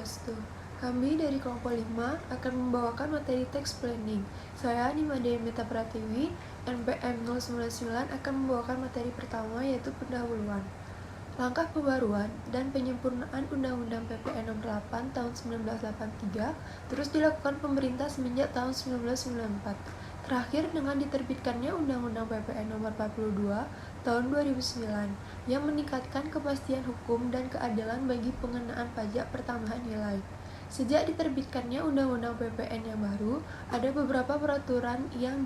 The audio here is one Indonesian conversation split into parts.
Swastiastu. Kami dari kelompok 5 akan membawakan materi text planning. Saya Nimade Meta Pratiwi, NPM 099 akan membawakan materi pertama yaitu pendahuluan. Langkah pembaruan dan penyempurnaan Undang-Undang PPN Nomor 8 Tahun 1983 terus dilakukan pemerintah semenjak tahun 1994. Terakhir dengan diterbitkannya Undang-Undang PPN Nomor 42 Tahun 2009 yang meningkatkan kepastian hukum dan keadilan bagi pengenaan pajak pertambahan nilai. Sejak diterbitkannya Undang-Undang PPN yang baru, ada beberapa peraturan yang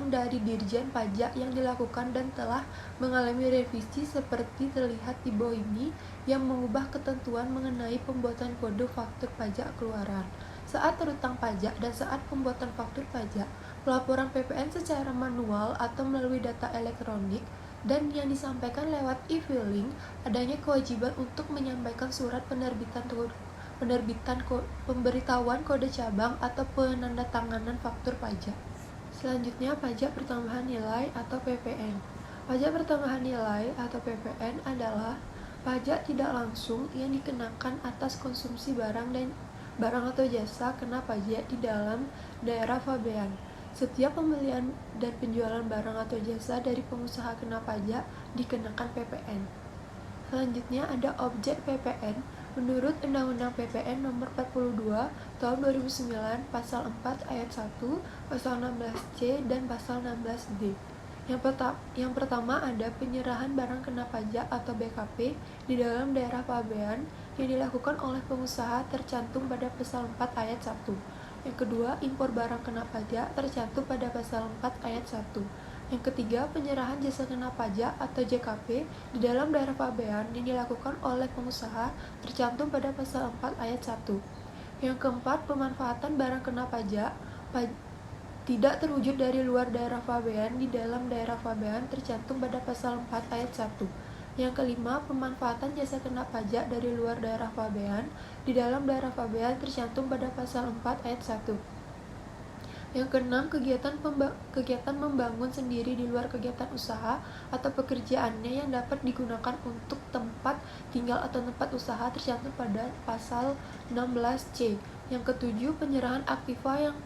dari Dirjen Pajak yang dilakukan dan telah mengalami revisi seperti terlihat di bawah ini yang mengubah ketentuan mengenai pembuatan kode faktur pajak keluaran saat terutang pajak dan saat pembuatan faktur pajak, pelaporan PPN secara manual atau melalui data elektronik, dan yang disampaikan lewat e-filing, adanya kewajiban untuk menyampaikan surat pemberitahuan kode cabang atau penandatanganan faktur pajak. Selanjutnya, pajak pertambahan nilai atau PPN. Pajak pertambahan nilai atau PPN adalah pajak tidak langsung yang dikenakan atas konsumsi barang atau jasa kena pajak di dalam daerah pabean. Setiap pembelian dan penjualan barang atau jasa dari pengusaha kena pajak dikenakan PPN. Selanjutnya ada objek PPN. Menurut Undang-Undang PPN Nomor 42 Tahun 2009 Pasal 4 Ayat 1, Pasal 16C dan Pasal 16D. Yang pertama ada penyerahan barang kena pajak atau BKP di dalam daerah pabean yang dilakukan oleh pengusaha tercantum pada Pasal 4 Ayat 1. Yang kedua, impor barang kena pajak tercantum pada Pasal 4 Ayat 1. Yang ketiga, penyerahan jasa kena pajak atau JKP di dalam daerah pabean yang dilakukan oleh pengusaha tercantum pada Pasal 4 Ayat 1. Yang keempat, pemanfaatan barang kena pajak tidak terwujud dari luar daerah pabean di dalam daerah pabean tercantum pada Pasal 4 Ayat 1. Yang kelima, pemanfaatan jasa kena pajak dari luar daerah pabean di dalam daerah pabean tercantum pada Pasal 4 Ayat 1. Yang keenam, kegiatan membangun sendiri di luar kegiatan usaha atau pekerjaannya yang dapat digunakan untuk tempat tinggal atau tempat usaha tercantum pada Pasal 16C. Yang ketujuh, penyerahan aktiva yang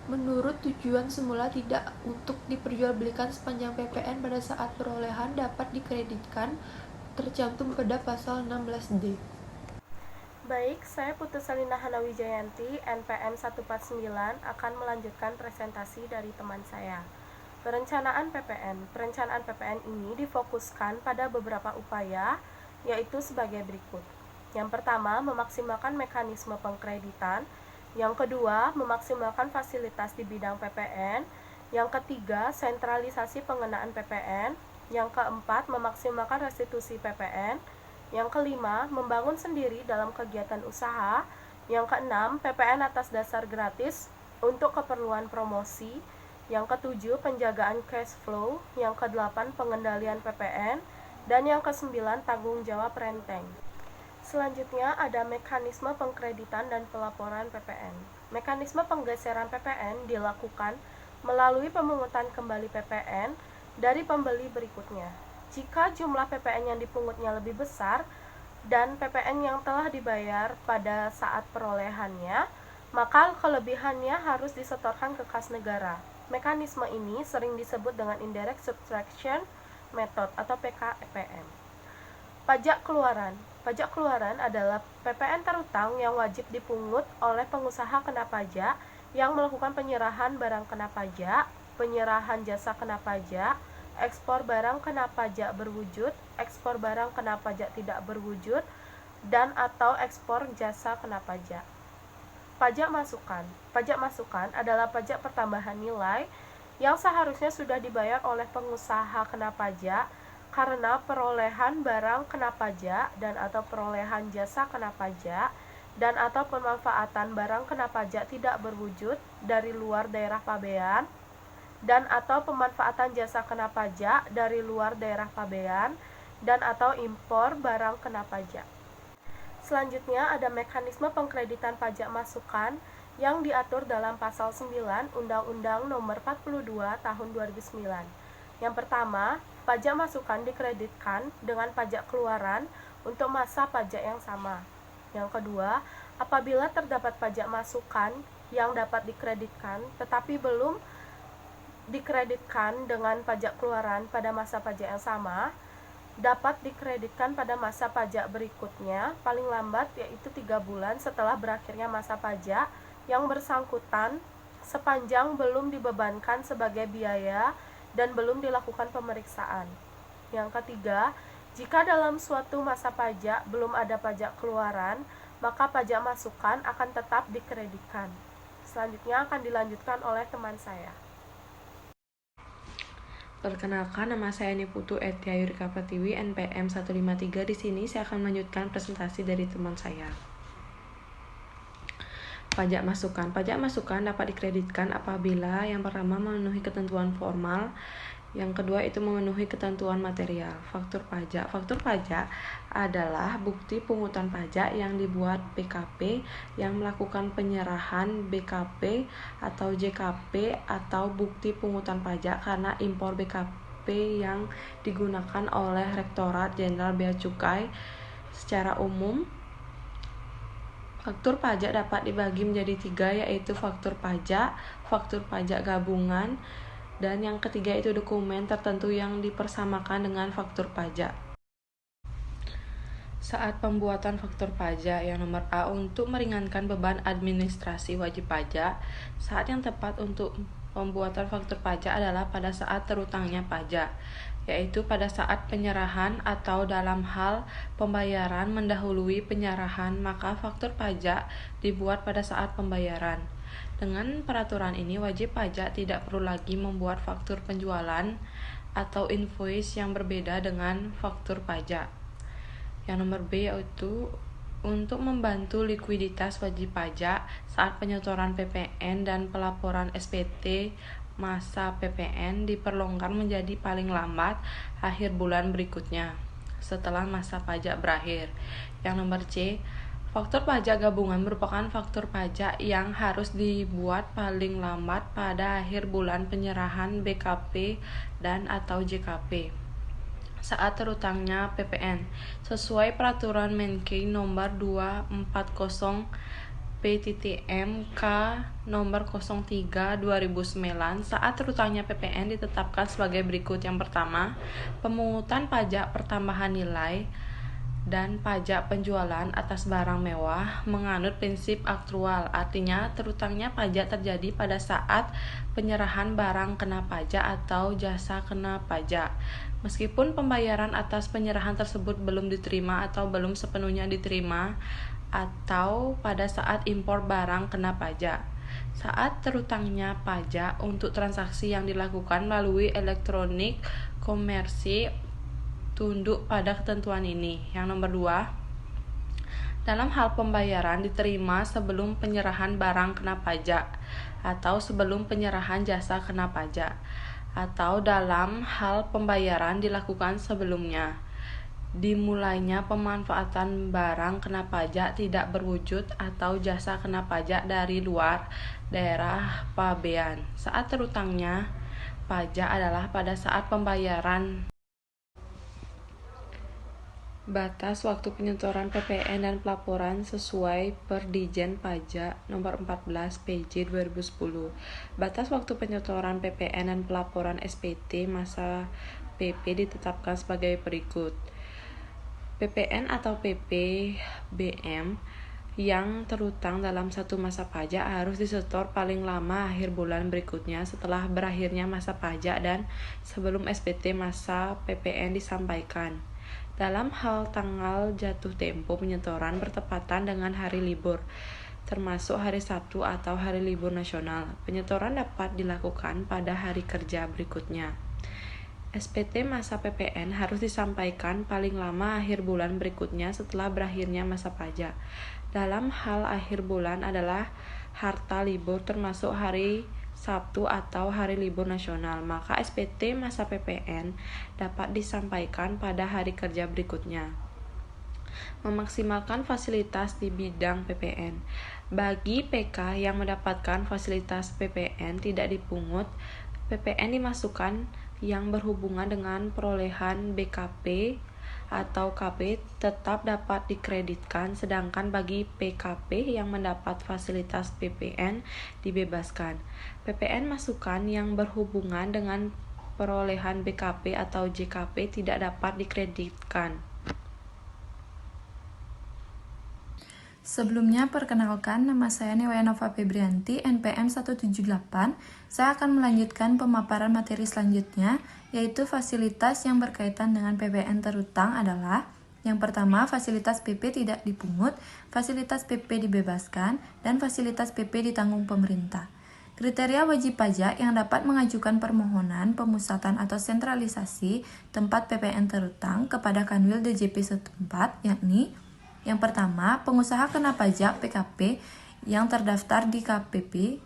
menurut tujuan semula tidak untuk diperjualbelikan sepanjang PPN pada saat perolehan dapat dikreditkan tercantum pada Pasal 16D. Baik, saya Putu Selina Hanawi Jayanti, NPM 149, akan melanjutkan presentasi dari teman saya. Perencanaan PPN. Perencanaan PPN ini difokuskan pada beberapa upaya, yaitu sebagai berikut. Yang pertama, memaksimalkan mekanisme pengkreditan. Yang kedua, memaksimalkan fasilitas di bidang PPN. Yang ketiga, sentralisasi pengenaan PPN. Yang keempat, memaksimalkan restitusi PPN. Yang kelima, membangun sendiri dalam kegiatan usaha. Yang keenam, PPN atas dasar gratis untuk keperluan promosi. Yang ketujuh, penjagaan cash flow. Yang kedelapan, pengendalian PPN. Dan yang kesembilan, tanggung jawab renteng. Selanjutnya ada mekanisme pengkreditan dan pelaporan PPN. Mekanisme penggeseran PPN dilakukan melalui pemungutan kembali PPN dari pembeli berikutnya. Jika jumlah PPN yang dipungutnya lebih besar dan PPN yang telah dibayar pada saat perolehannya, maka kelebihannya harus disetorkan ke kas negara. Mekanisme ini sering disebut dengan Indirect Subtraction Method atau PKPM. Pajak keluaran. Pajak keluaran adalah PPN terutang yang wajib dipungut oleh pengusaha kena pajak yang melakukan penyerahan barang kena pajak, penyerahan jasa kena pajak, ekspor barang kena pajak berwujud, ekspor barang kena pajak tidak berwujud, dan atau ekspor jasa kena pajak. Pajak masukan. Pajak masukan adalah pajak pertambahan nilai yang seharusnya sudah dibayar oleh pengusaha kena pajak karena perolehan barang kena pajak dan atau perolehan jasa kena pajak dan atau pemanfaatan barang kena pajak tidak berwujud dari luar daerah pabean dan atau pemanfaatan jasa kena pajak dari luar daerah pabean dan atau impor barang kena pajak. Selanjutnya ada mekanisme pengkreditan pajak masukan yang diatur dalam Pasal 9 Undang-Undang Nomor 42 Tahun 2009. Yang pertama, pajak masukan dikreditkan dengan pajak keluaran untuk masa pajak yang sama. Yang kedua, Apabila terdapat pajak masukan yang dapat dikreditkan tetapi belum dikreditkan dengan pajak keluaran pada masa pajak yang sama, dapat dikreditkan pada masa pajak berikutnya paling lambat yaitu 3 bulan setelah berakhirnya masa pajak yang bersangkutan sepanjang belum dibebankan sebagai biaya dan belum dilakukan pemeriksaan. Yang ketiga, jika dalam suatu masa pajak belum ada pajak keluaran, maka pajak masukan akan tetap dikreditkan. Selanjutnya akan dilanjutkan oleh teman saya. Perkenalkan, nama saya Niputu Etia Yurika Pratiwi, NPM 153. Di sini saya akan melanjutkan presentasi dari teman saya. Pajak masukan. Pajak masukan dapat dikreditkan apabila yang pertama memenuhi ketentuan formal, yang kedua itu memenuhi ketentuan material. Faktur pajak. Faktur pajak adalah bukti pungutan pajak yang dibuat PKP yang melakukan penyerahan BKP atau JKP atau bukti pungutan pajak karena impor BKP yang digunakan oleh Rektorat Jenderal Bea Cukai. Secara umum, faktur pajak dapat dibagi menjadi 3, yaitu faktur pajak gabungan, dan yang ketiga itu dokumen tertentu yang dipersamakan dengan faktur pajak. Saat pembuatan faktur pajak, yang nomor A, untuk meringankan beban administrasi wajib pajak, saat yang tepat untuk pembuatan faktur pajak adalah pada saat terutangnya pajak, yaitu pada saat penyerahan atau dalam hal pembayaran mendahului penyerahan, maka faktur pajak dibuat pada saat pembayaran. Dengan peraturan ini, wajib pajak tidak perlu lagi membuat faktur penjualan atau invoice yang berbeda dengan faktur pajak. Yang nomor B yaitu untuk membantu likuiditas wajib pajak saat penyetoran PPN dan pelaporan SPT, masa PPN diperlonggar menjadi paling lambat akhir bulan berikutnya setelah masa pajak berakhir. Yang nomor C, faktur pajak gabungan merupakan faktur pajak yang harus dibuat paling lambat pada akhir bulan penyerahan BKP dan atau JKP saat terutangnya PPN sesuai peraturan Menkeu nomor 240 PTTMK nomor 03/2009. Saat terutangnya PPN ditetapkan sebagai berikut. Yang pertama, pemungutan pajak pertambahan nilai dan pajak penjualan atas barang mewah menganut prinsip aktual, artinya terutangnya pajak terjadi pada saat penyerahan barang kena pajak atau jasa kena pajak, meskipun pembayaran atas penyerahan tersebut belum diterima atau belum sepenuhnya diterima, atau pada saat impor barang kena pajak. Saat terutangnya pajak untuk transaksi yang dilakukan melalui elektronik komersi tunduk pada ketentuan ini. Yang nomor 2, dalam hal pembayaran diterima sebelum penyerahan barang kena pajak atau sebelum penyerahan jasa kena pajak, atau dalam hal pembayaran dilakukan sebelumnya. Dimulainya pemanfaatan barang kena pajak tidak berwujud atau jasa kena pajak dari luar daerah pabean. Saat terutangnya pajak adalah pada saat pembayaran. Batas waktu penyetoran PPN dan pelaporan sesuai Perdijen Pajak Nomor 14 PJ 2010. Batas waktu penyetoran PPN dan pelaporan SPT masa PP ditetapkan sebagai berikut. PPN atau PPBM yang terutang dalam satu masa pajak harus disetor paling lama akhir bulan berikutnya setelah berakhirnya masa pajak dan sebelum SPT masa PPN disampaikan. Dalam hal tanggal jatuh tempo penyetoran bertepatan dengan hari libur, termasuk hari Sabtu atau hari libur nasional, penyetoran dapat dilakukan pada hari kerja berikutnya. SPT masa PPN harus disampaikan paling lama akhir bulan berikutnya setelah berakhirnya masa pajak. Dalam hal akhir bulan adalah harta libur termasuk hari Sabtu atau hari libur nasional, maka SPT masa PPN dapat disampaikan pada hari kerja berikutnya. Memaksimalkan fasilitas di bidang PPN. Bagi PK yang mendapatkan fasilitas PPN tidak dipungut, PPN dimasukkan yang berhubungan dengan perolehan BKP atau KB tetap dapat dikreditkan, sedangkan bagi PKP yang mendapat fasilitas PPN dibebaskan. PPN masukan yang berhubungan dengan perolehan BKP atau JKP tidak dapat dikreditkan. Sebelumnya, perkenalkan, nama saya Newayanova Febrianti, NPM 178. Saya akan melanjutkan pemaparan materi selanjutnya, yaitu fasilitas yang berkaitan dengan PPN terutang adalah: yang pertama, fasilitas PP tidak dipungut, fasilitas PP dibebaskan, dan fasilitas PP ditanggung pemerintah. Kriteria wajib pajak yang dapat mengajukan permohonan pemusatan atau sentralisasi tempat PPN terutang kepada Kanwil DJP setempat, yakni: yang pertama, pengusaha kena pajak PKP yang terdaftar di KPP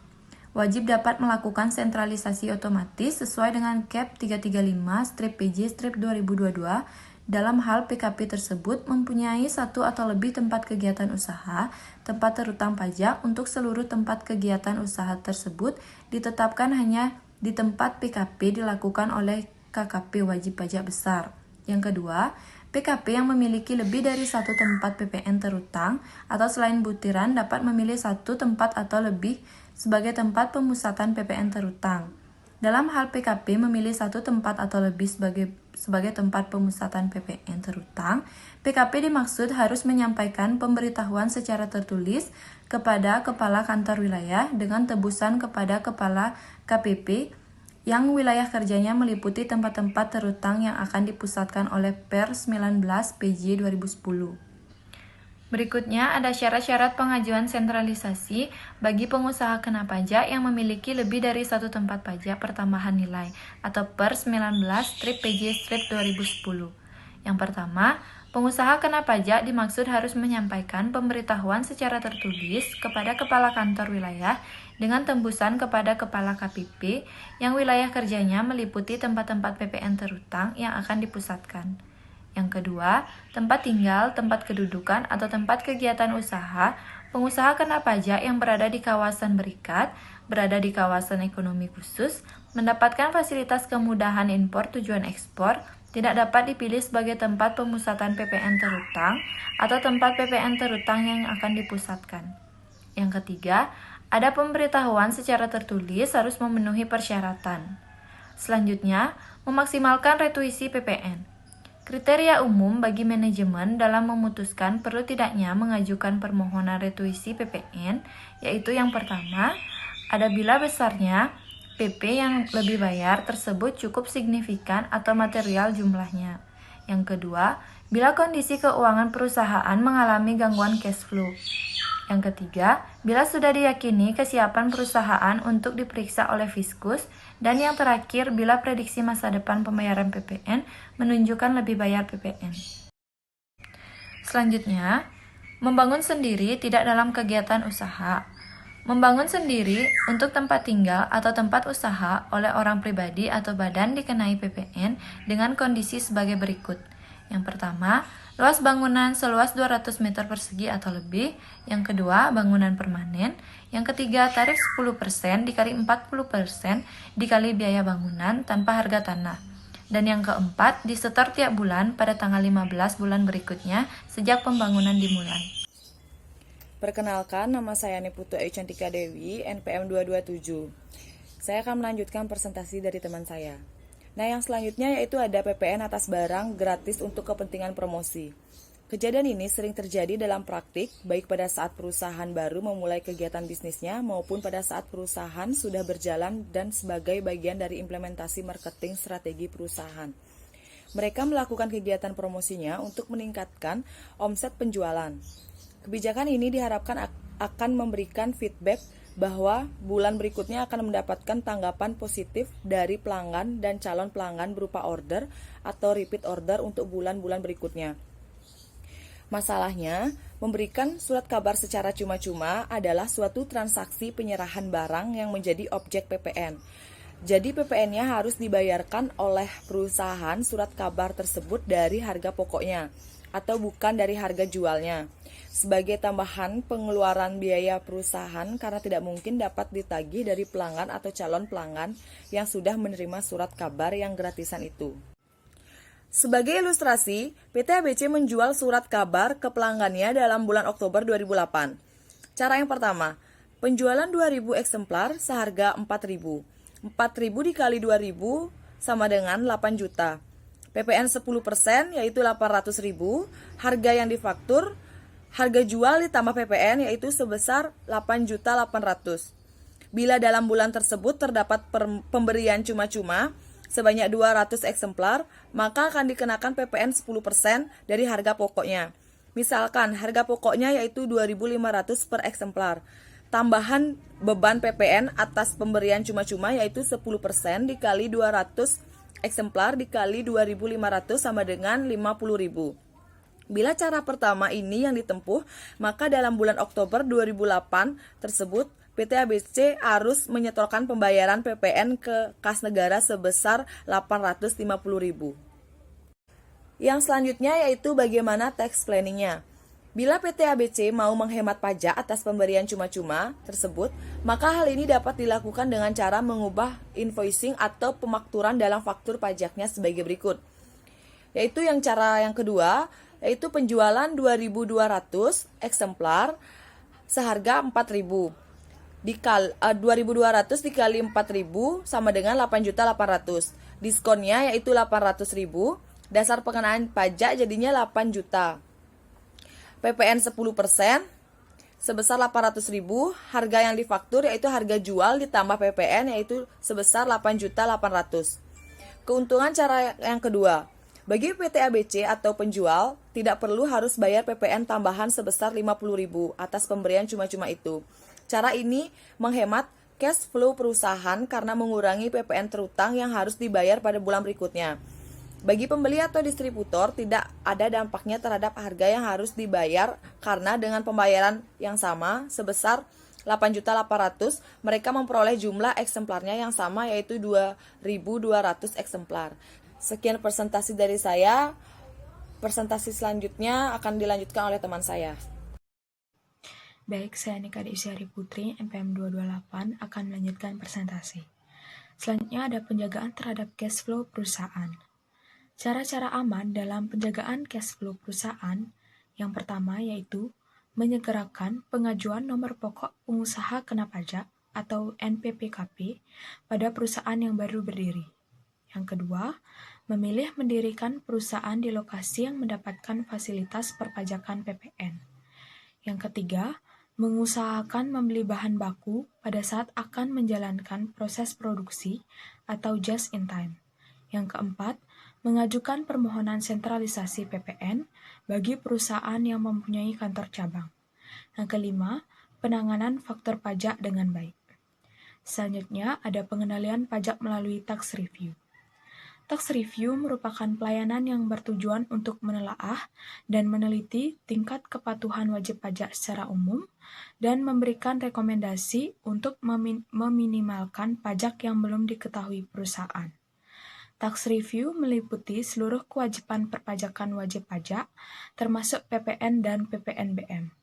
wajib dapat melakukan sentralisasi otomatis sesuai dengan KEP 335/PJ/2022 dalam hal PKP tersebut mempunyai satu atau lebih tempat kegiatan usaha, tempat terutang pajak untuk seluruh tempat kegiatan usaha tersebut ditetapkan hanya di tempat PKP dilakukan oleh KKP wajib pajak besar. Yang kedua, PKP yang memiliki lebih dari satu tempat PPN terutang atau selain butiran dapat memilih satu tempat atau lebih sebagai tempat pemusatan PPN terutang. Dalam hal PKP memilih satu tempat atau lebih sebagai tempat pemusatan PPN terutang, PKP dimaksud harus menyampaikan pemberitahuan secara tertulis kepada Kepala Kantor Wilayah dengan tebusan kepada Kepala KPP yang wilayah kerjanya meliputi tempat-tempat terutang yang akan dipusatkan oleh Per 19 PJ 2010. Berikutnya ada syarat-syarat pengajuan sentralisasi bagi pengusaha kena pajak yang memiliki lebih dari satu tempat pajak pertambahan nilai atau Per 19 PJ 2010. Yang pertama, pengusaha kena pajak dimaksud harus menyampaikan pemberitahuan secara tertulis kepada Kepala Kantor Wilayah dengan tembusan kepada Kepala KPP yang wilayah kerjanya meliputi tempat-tempat PPN terutang yang akan dipusatkan. Yang kedua, tempat tinggal, tempat kedudukan, atau tempat kegiatan usaha. Pengusaha kena pajak yang berada di kawasan berikat, berada di kawasan ekonomi khusus, mendapatkan fasilitas kemudahan impor tujuan ekspor, tidak dapat dipilih sebagai tempat pemusatan PPN terutang atau tempat PPN terutang yang akan dipusatkan. Yang ketiga, ada pemberitahuan secara tertulis harus memenuhi persyaratan. Selanjutnya, memaksimalkan retuisi PPN. Kriteria umum bagi manajemen dalam memutuskan perlu tidaknya mengajukan permohonan retuisi PPN, yaitu yang pertama, ada bila besarnya PP yang lebih bayar tersebut cukup signifikan atau material jumlahnya. Yang kedua, bila kondisi keuangan perusahaan mengalami gangguan cash flow. Yang ketiga, bila sudah diyakini kesiapan perusahaan untuk diperiksa oleh Fiskus. Dan yang terakhir, bila prediksi masa depan pembayaran PPN menunjukkan lebih bayar PPN. Selanjutnya, membangun sendiri tidak dalam kegiatan usaha. Membangun sendiri untuk tempat tinggal atau tempat usaha oleh orang pribadi atau badan dikenai PPN dengan kondisi sebagai berikut. Yang pertama, luas bangunan seluas 200 meter persegi atau lebih. Yang kedua, bangunan permanen. Yang ketiga, tarif 10% dikali 40% dikali biaya bangunan tanpa harga tanah. Dan yang keempat, disetor tiap bulan pada tanggal 15 bulan berikutnya sejak pembangunan dimulai. Perkenalkan, nama saya Niputu Ayu Cantika Dewi, NPM 227. Saya akan melanjutkan presentasi dari teman saya. Nah, yang selanjutnya yaitu ada PPN atas barang gratis untuk kepentingan promosi. Kejadian ini sering terjadi dalam praktik, baik pada saat perusahaan baru memulai kegiatan bisnisnya maupun pada saat perusahaan sudah berjalan dan sebagai bagian dari implementasi marketing strategi perusahaan. Mereka melakukan kegiatan promosinya untuk meningkatkan omset penjualan. Kebijakan ini diharapkan akan memberikan feedback bahwa bulan berikutnya akan mendapatkan tanggapan positif dari pelanggan dan calon pelanggan berupa order atau repeat order untuk bulan-bulan berikutnya. Masalahnya, memberikan surat kabar secara cuma-cuma adalah suatu transaksi penyerahan barang yang menjadi objek PPN. Jadi PPN-nya harus dibayarkan oleh perusahaan surat kabar tersebut dari harga pokoknya atau bukan dari harga jualnya. Sebagai tambahan pengeluaran biaya perusahaan karena tidak mungkin dapat ditagih dari pelanggan atau calon pelanggan yang sudah menerima surat kabar yang gratisan itu. Sebagai ilustrasi, PT ABC menjual surat kabar ke pelanggannya dalam bulan Oktober 2008. Cara yang pertama, penjualan 2.000 eksemplar seharga 4.000. 4.000 dikali 2.000 sama dengan 8 juta. PPN 10% yaitu 800.000. Harga yang difaktur, harga jual ditambah PPN yaitu sebesar 8.800.000. Bila dalam bulan tersebut terdapat pemberian cuma-cuma sebanyak 200 eksemplar, maka akan dikenakan PPN 10% dari harga pokoknya. Misalkan harga pokoknya yaitu 2.500 per eksemplar. Tambahan beban PPN atas pemberian cuma-cuma yaitu 10% dikali 200 eksemplar dikali 2.500 sama dengan 50.000. Bila cara pertama ini yang ditempuh, maka dalam bulan Oktober 2008 tersebut PT ABC harus menyetorkan pembayaran PPN ke kas negara sebesar 850.000. Yang selanjutnya yaitu bagaimana tax planningnya. Bila PT ABC mau menghemat pajak atas pemberian cuma-cuma tersebut, maka hal ini dapat dilakukan dengan cara mengubah invoicing atau pemakturan dalam faktur pajaknya sebagai berikut. Yaitu cara yang kedua, yaitu penjualan 2.200 eksemplar seharga 4.000. 2.200 dikali 4.000 sama dengan 8.800.000. Diskonnya yaitu 800.000. Dasar pengenaan pajak jadinya 8 juta. PPN 10% sebesar 800.000. Harga yang difaktur yaitu harga jual ditambah PPN yaitu sebesar 8.800.000. Keuntungan cara yang kedua. Bagi PT ABC atau penjual, tidak perlu harus bayar PPN tambahan sebesar 50.000 atas pemberian cuma-cuma itu. Cara ini menghemat cash flow perusahaan karena mengurangi PPN terutang yang harus dibayar pada bulan berikutnya. Bagi pembeli atau distributor, tidak ada dampaknya terhadap harga yang harus dibayar karena dengan pembayaran yang sama sebesar 8.800.000, mereka memperoleh jumlah eksemplarnya yang sama yaitu 2.200 eksemplar. Sekian presentasi dari saya. Presentasi selanjutnya akan dilanjutkan oleh teman saya. Baik, saya Nika Dewi Putri, NPM 228, akan melanjutkan presentasi. Selanjutnya ada penjagaan terhadap cash flow perusahaan. Cara-cara aman dalam penjagaan cash flow perusahaan, yang pertama yaitu menyegerakan pengajuan nomor pokok pengusaha kena pajak atau NPPKP pada perusahaan yang baru berdiri. Yang kedua, memilih mendirikan perusahaan di lokasi yang mendapatkan fasilitas perpajakan PPN. Yang ketiga, mengusahakan membeli bahan baku pada saat akan menjalankan proses produksi atau just in time. Yang keempat, mengajukan permohonan sentralisasi PPN bagi perusahaan yang mempunyai kantor cabang. Yang kelima, penanganan faktor pajak dengan baik. Selanjutnya, ada pengendalian pajak melalui tax review. Tax review merupakan pelayanan yang bertujuan untuk menelaah dan meneliti tingkat kepatuhan wajib pajak secara umum dan memberikan rekomendasi untuk meminimalkan pajak yang belum diketahui perusahaan. Tax review meliputi seluruh kewajiban perpajakan wajib pajak, termasuk PPN dan PPNBM.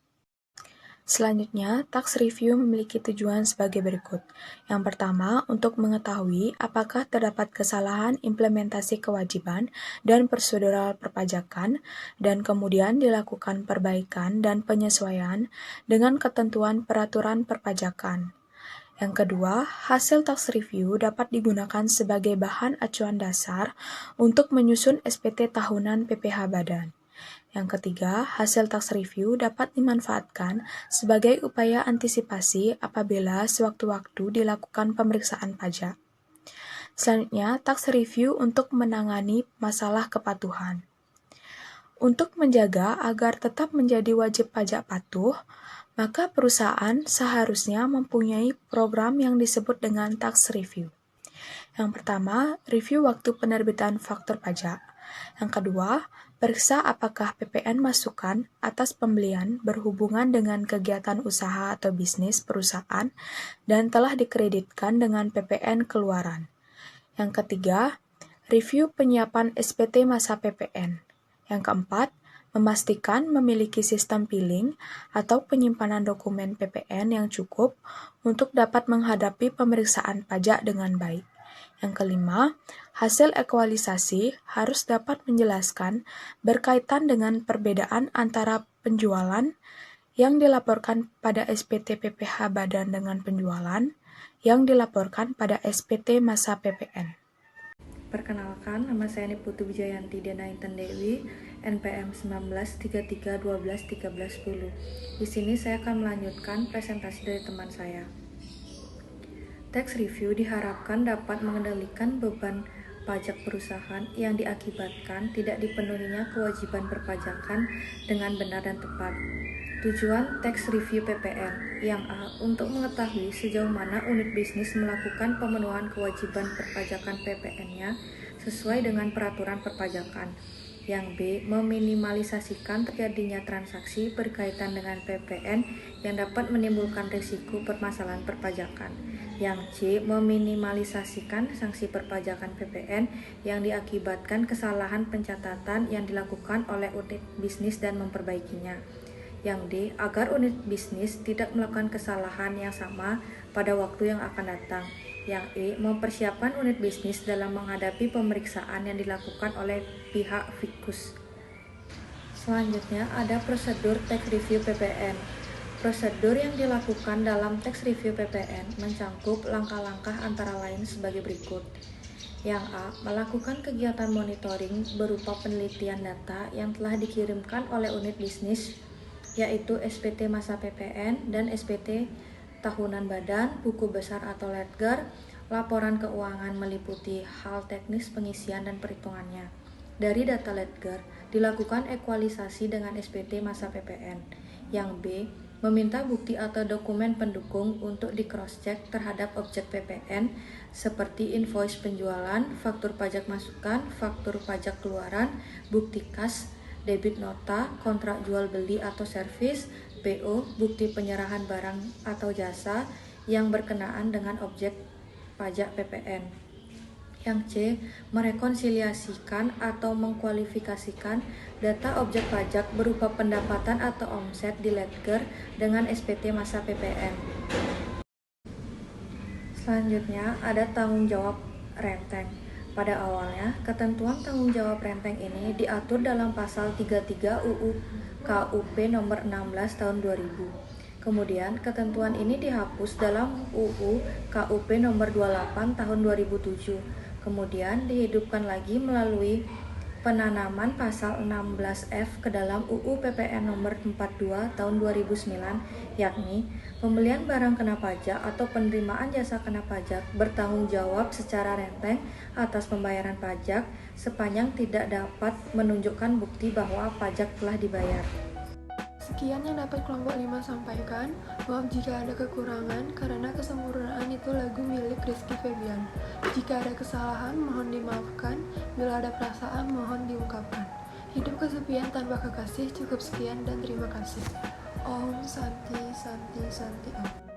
Selanjutnya, tax review memiliki tujuan sebagai berikut. Yang pertama, untuk mengetahui apakah terdapat kesalahan implementasi kewajiban dan prosedural perpajakan, dan kemudian dilakukan perbaikan dan penyesuaian dengan ketentuan peraturan perpajakan. Yang kedua, hasil tax review dapat digunakan sebagai bahan acuan dasar untuk menyusun SPT tahunan PPh Badan. Yang ketiga, hasil tax review dapat dimanfaatkan sebagai upaya antisipasi apabila sewaktu-waktu dilakukan pemeriksaan pajak. Selanjutnya, tax review untuk menangani masalah kepatuhan. Untuk menjaga agar tetap menjadi wajib pajak patuh, maka perusahaan seharusnya mempunyai program yang disebut dengan tax review. Yang pertama, review waktu penerbitan faktur pajak. Yang kedua, periksa apakah PPN masukan atas pembelian berhubungan dengan kegiatan usaha atau bisnis perusahaan dan telah dikreditkan dengan PPN keluaran. Yang ketiga, review penyiapan SPT masa PPN. Yang keempat, memastikan memiliki sistem billing atau penyimpanan dokumen PPN yang cukup untuk dapat menghadapi pemeriksaan pajak dengan baik. Yang kelima, hasil ekualisasi harus dapat menjelaskan berkaitan dengan perbedaan antara penjualan yang dilaporkan pada SPT PPh Badan dengan penjualan yang dilaporkan pada SPT masa PPN. Perkenalkan, nama saya Niputu Wijayanti Dena Intan Dewi, NPM 1933121310. Di sini saya akan melanjutkan presentasi dari teman saya. Tax review diharapkan dapat mengendalikan beban pajak perusahaan yang diakibatkan tidak dipenuhinya kewajiban perpajakan dengan benar dan tepat. Tujuan tax review PPN yang A. Untuk mengetahui sejauh mana unit bisnis melakukan pemenuhan kewajiban perpajakan PPN-nya sesuai dengan peraturan perpajakan. Yang B. Meminimalisasikan terjadinya transaksi berkaitan dengan PPN yang dapat menimbulkan risiko permasalahan perpajakan. Yang C. Meminimalisasikan sanksi perpajakan PPN yang diakibatkan kesalahan pencatatan yang dilakukan oleh unit bisnis dan memperbaikinya. Yang D. Agar unit bisnis tidak melakukan kesalahan yang sama pada waktu yang akan datang. Yang E. Mempersiapkan unit bisnis dalam menghadapi pemeriksaan yang dilakukan oleh pihak Fikus. Selanjutnya ada prosedur tax review PPN. Prosedur yang dilakukan dalam tax review PPN mencangkup langkah-langkah antara lain sebagai berikut. Yang A. Melakukan kegiatan monitoring berupa penelitian data yang telah dikirimkan oleh unit bisnis, yaitu SPT masa PPN dan SPT tahunan badan, buku besar atau ledger, laporan keuangan meliputi hal teknis pengisian dan perhitungannya. Dari data ledger, dilakukan ekualisasi dengan SPT masa PPN. Yang B. Meminta bukti atau dokumen pendukung untuk di cross-check terhadap objek PPN seperti invoice penjualan, faktur pajak masukan, faktur pajak keluaran, bukti kas, debit nota, kontrak jual beli atau servis, PO, bukti penyerahan barang atau jasa yang berkenaan dengan objek pajak PPN. Yang C. Merekonsiliasikan atau mengkualifikasikan data objek pajak berupa pendapatan atau omset di ledger dengan SPT masa PPN. Selanjutnya ada tanggung jawab renteng. Pada awalnya, ketentuan tanggung jawab renteng ini diatur dalam pasal 33 UU KUP nomor 16 tahun 2000. Kemudian, ketentuan ini dihapus dalam UU KUP nomor 28 tahun 2007. Kemudian dihidupkan lagi melalui penanaman pasal 16F ke dalam UU PPN nomor 42 tahun 2009, yakni pembelian barang kena pajak atau penerimaan jasa kena pajak bertanggung jawab secara renteng atas pembayaran pajak sepanjang tidak dapat menunjukkan bukti bahwa pajak telah dibayar. Sekian yang dapat kelompok 5 sampaikan. Maaf jika ada kekurangan, karena kesempurnaan itu lagu milik Rizky Febian. Jika ada kesalahan, mohon dimaafkan. Bila ada perasaan, mohon diungkapkan. Hidup kesepian tanpa kekasih. Cukup sekian dan terima kasih. Om Santi Santi Santi Om.